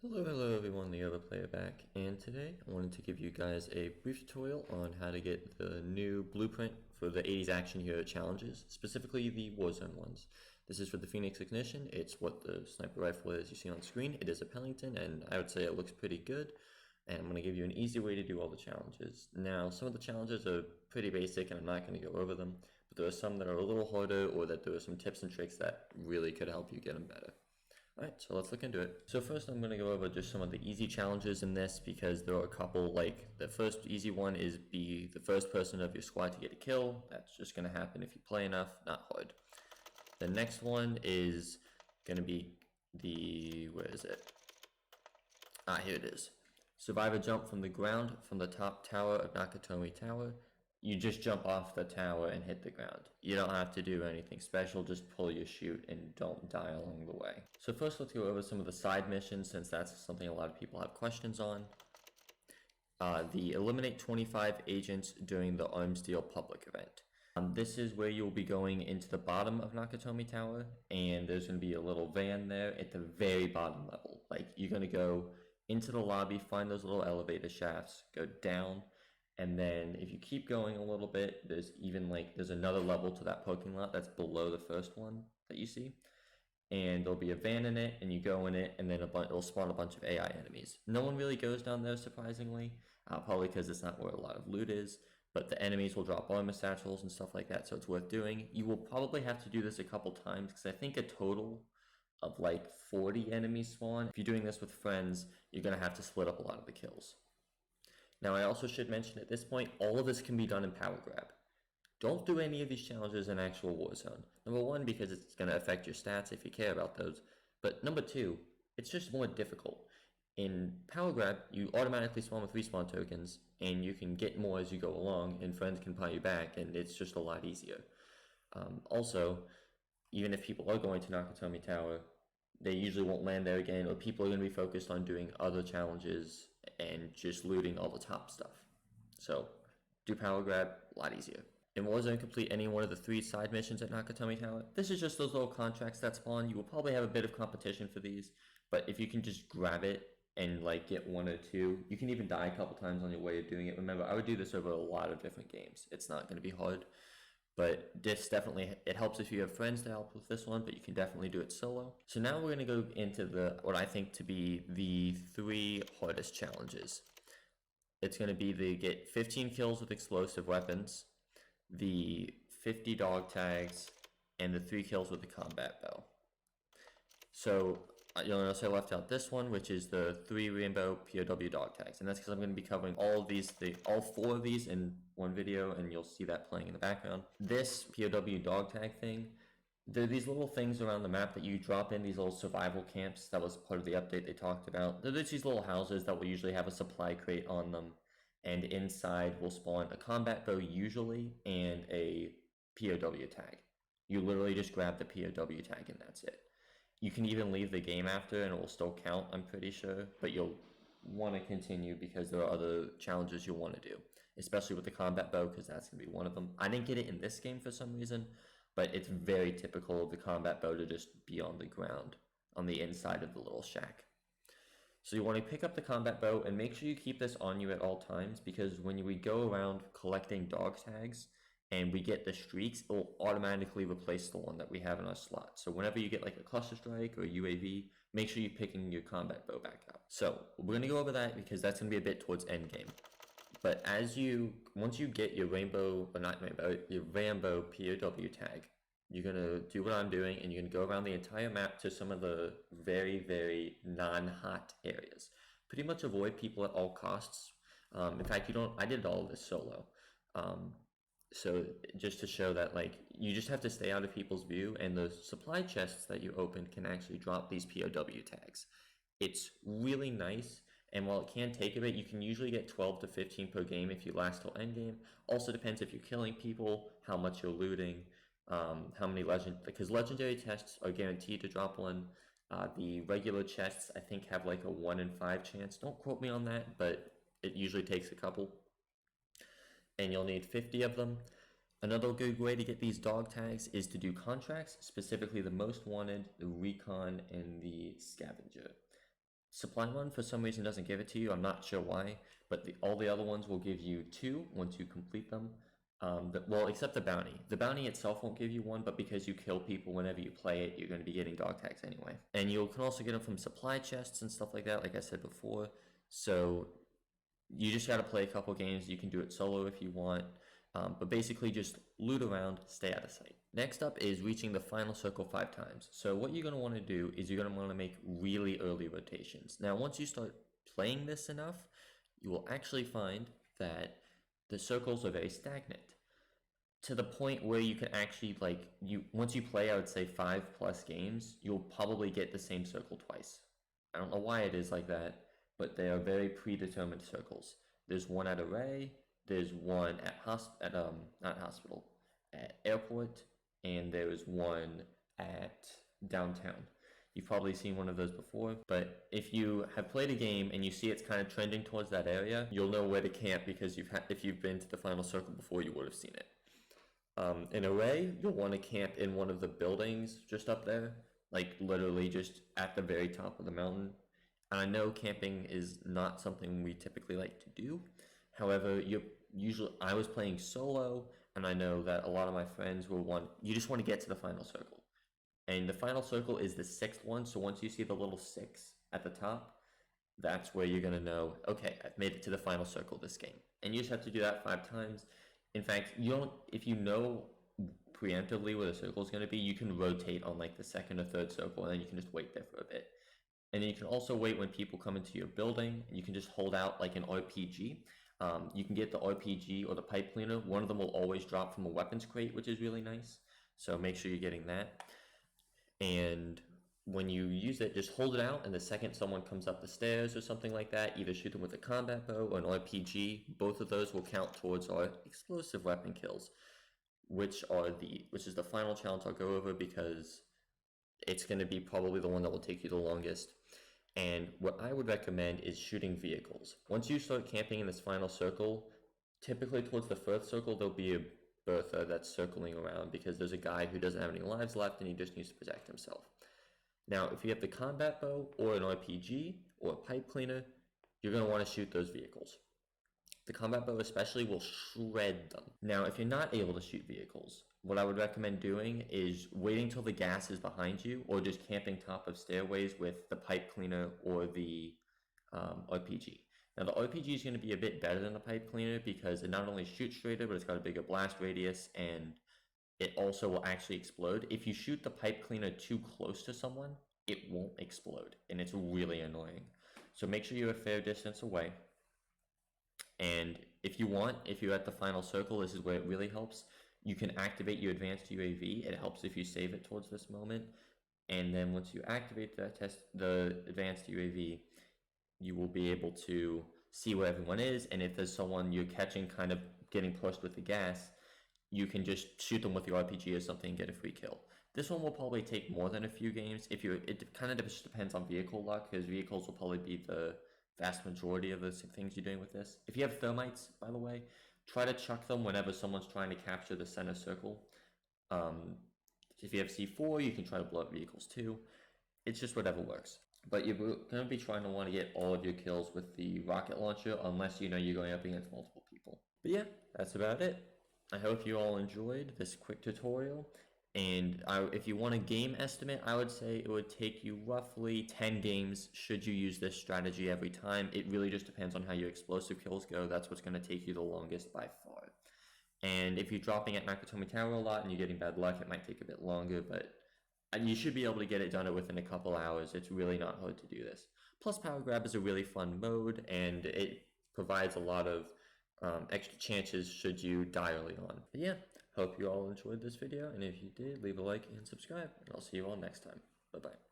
Hello everyone, the Overplayer back, and today I wanted to give you guys a brief tutorial on how to get the new blueprint for the 80s action hero challenges, specifically the Warzone ones. This is for the Phoenix Ignition. It's what the sniper rifle is you see on screen. It is a Pellington, and I would say it looks pretty good, and I'm going to give you an easy way to do all the challenges. Now, some of the challenges are pretty basic, and I'm not going to go over them, but there are some that are a little harder, or that there are some tips and tricks that really could help you get them better. Alright, so let's look into it. So first I'm going to go over just some of the easy challenges in this because there are a couple, like the first easy one is be the first person of your squad to get a kill. That's just going to happen if you play enough, not hard. The next one is going to be where is it? Here it is. Survive a jump from the ground from the top tower of Nakatomi Tower. You just jump off the tower and hit the ground. You don't have to do anything special, just pull your chute and don't die along the way. So first let's go over some of the side missions since that's something a lot of people have questions on. The eliminate 25 agents during the Arms Deal public event. This is where you'll be going into the bottom of Nakatomi Tower, and there's going to be a little van there at the very bottom level. Like, you're going to go into the lobby, find those little elevator shafts, go down, and then if you keep going a little bit, there's another level to that parking lot that's below the first one that you see. And there'll be a van in it, and you go in it, and then it'll spawn a bunch of AI enemies. No one really goes down there, surprisingly, probably because it's not where a lot of loot is, but the enemies will drop armor satchels and stuff like that, so it's worth doing. You will probably have to do this a couple times, because I think a total of like 40 enemies spawn. If you're doing this with friends, you're going to have to split up a lot of the kills. Now, I also should mention at this point, all of this can be done in Power Grab. Don't do any of these challenges in actual Warzone. Number one, because it's going to affect your stats if you care about those. But number two, it's just more difficult. In Power Grab, you automatically spawn with respawn tokens, and you can get more as you go along, and friends can buy you back, and it's just a lot easier. Also, even if people are going to Nakatomi Tower, they usually won't land there again, or people are going to be focused on doing other challenges and just looting all the top stuff. So, do Power Grab, a lot easier. In Warzone, complete any one of the 3 side missions at Nakatomi Tower. This is just those little contracts that spawn. You will probably have a bit of competition for these, but if you can just grab it and like get 1 or 2, you can even die a couple times on your way of doing it. Remember, I would do this over a lot of different games. It's not going to be hard. But this definitely, it helps if you have friends to help with this one, but you can definitely do it solo. So now we're going to go into what I think to be the 3 hardest challenges. It's going to be the get 15 kills with explosive weapons, the 50 dog tags, and the 3 kills with the combat bow. So you'll notice I left out this one, which is the 3 rainbow POW dog tags, and that's because I'm going to be covering all 4 of these in one video, and you'll see that playing in the background. This POW dog tag thing, there are these little things around the map that you drop in, these little survival camps. That was part of the update they talked about. There's these little houses that will usually have a supply crate on them, and inside will spawn a combat bow usually, and a POW tag. You literally just grab the POW tag and that's it. You can even leave the game after and it will still count, I'm pretty sure, but you'll want to continue because there are other challenges you'll want to do, especially with the combat bow, because that's going to be one of them. I didn't get it in this game for some reason, but it's very typical of the combat bow to just be on the ground, on the inside of the little shack. So you want to pick up the combat bow and make sure you keep this on you at all times, because when we go around collecting dog tags, and we get the streaks, it will automatically replace the one that we have in our slot. So whenever you get like a cluster strike or a UAV, make sure you're picking your combat bow back up. So we're going to go over that because that's going to be a bit towards end game. But once you get your rainbow POW tag, you're going to do what I'm doing, and you're going to go around the entire map to some of the very, very non-hot areas. Pretty much avoid people at all costs. In fact, I did all of this solo. So just to show that, like, you just have to stay out of people's view, and the supply chests that you open can actually drop these POW tags. It's really nice, and while it can take a bit, you can usually get 12 to 15 per game if you last till endgame. Also depends if you're killing people, how much you're looting, how many because legendary chests are guaranteed to drop one. The regular chests, I think, have like a 1 in 5 chance. Don't quote me on that, but it usually takes a couple. And you'll need 50 of them. Another good way to get these dog tags is to do contracts, specifically the most wanted, the recon, and the scavenger. Supply one, for some reason, doesn't give it to you. I'm not sure why, but all the other ones will give you 2 once you complete them. Well, except the bounty. The bounty itself won't give you 1, but because you kill people whenever you play it, you're going to be getting dog tags anyway. And you can also get them from supply chests and stuff like that, like I said before. So you just got to play a couple games. You can do it solo if you want, but basically just loot around, stay out of sight. Next up is reaching the final circle 5 times. So what you're going to want to do is you're going to want to make really early rotations. Now, once you start playing this enough, you will actually find that the circles are very stagnant, to the point where you can actually, once you play, I would say 5+ games, you'll probably get the same circle twice. I don't know why it is like that, but they are very predetermined circles. There's one at Array, there's one at at airport, and there's one at downtown. You've probably seen one of those before, but if you have played a game and you see it's kind of trending towards that area, you'll know where to camp, because if you've been to the final circle before, you would have seen it. In Array, you'll want to camp in one of the buildings just up there, like literally just at the very top of the mountain. And I know camping is not something we typically like to do. However, I was playing solo, and I know that a lot of my friends you just want to get to the final circle. And the final circle is the 6th one, so once you see the little 6 at the top, that's where you're going to know, okay, I've made it to the final circle this game. And you just have to do that 5 times. In fact, if you know preemptively where the circle is going to be, you can rotate on like the 2nd or 3rd circle, and then you can just wait there for a bit. And then you can also wait when people come into your building, and you can just hold out like an RPG. You can get the RPG or the pipe cleaner. One of them will always drop from a weapons crate, which is really nice. So make sure you're getting that. And when you use it, just hold it out, and the second someone comes up the stairs or something like that, either shoot them with a combat bow or an RPG. Both of those will count towards our explosive weapon kills, which is the final challenge I'll go over, because it's going to be probably the one that will take you the longest. And what I would recommend is shooting vehicles. Once you start camping in this final circle, typically towards the 1st circle, there'll be a Bertha that's circling around, because there's a guy who doesn't have any lives left and he just needs to protect himself. Now, if you have the combat bow or an RPG or a pipe cleaner, you're going to want to shoot those vehicles. The combat bow especially will shred them. Now, if you're not able to shoot vehicles, what I would recommend doing is waiting till the gas is behind you, or just camping top of stairways with the pipe cleaner or the RPG. Now, the RPG is going to be a bit better than the pipe cleaner, because it not only shoots straighter, but it's got a bigger blast radius, and it also will actually explode. If you shoot the pipe cleaner too close to someone, it won't explode, and it's really annoying. So make sure you're a fair distance away. And if you're at the final circle, this is where it really helps. You can activate your advanced UAV. It helps if you save it towards this moment. And then once you activate the advanced UAV, you will be able to see where everyone is. And if there's someone you're catching kind of getting pushed with the gas, you can just shoot them with your RPG or something and get a free kill. This one will probably take more than a few games. It kind of just depends on vehicle luck, because vehicles will probably be the vast majority of the things you're doing with this. If you have thermites, by the way, try to chuck them whenever someone's trying to capture the center circle. If you have C4, you can try to blow up vehicles too. It's just whatever works. But you're going to be trying to want to get all of your kills with the rocket launcher, unless you know you're going up against multiple people. But yeah, that's about it. I hope you all enjoyed this quick tutorial. And if you want a game estimate, I would say it would take you roughly 10 games should you use this strategy every time. It really just depends on how your explosive kills go. That's what's going to take you the longest by far. And if you're dropping at Nakatomi Tower a lot and you're getting bad luck, it might take a bit longer, but you should be able to get it done within a couple hours. It's really not hard to do this. Plus, Power Grab is a really fun mode, and it provides a lot of extra chances should you die early on. But yeah, hope you all enjoyed this video, and if you did, leave a like and subscribe, and I'll see you all next time. Bye-bye.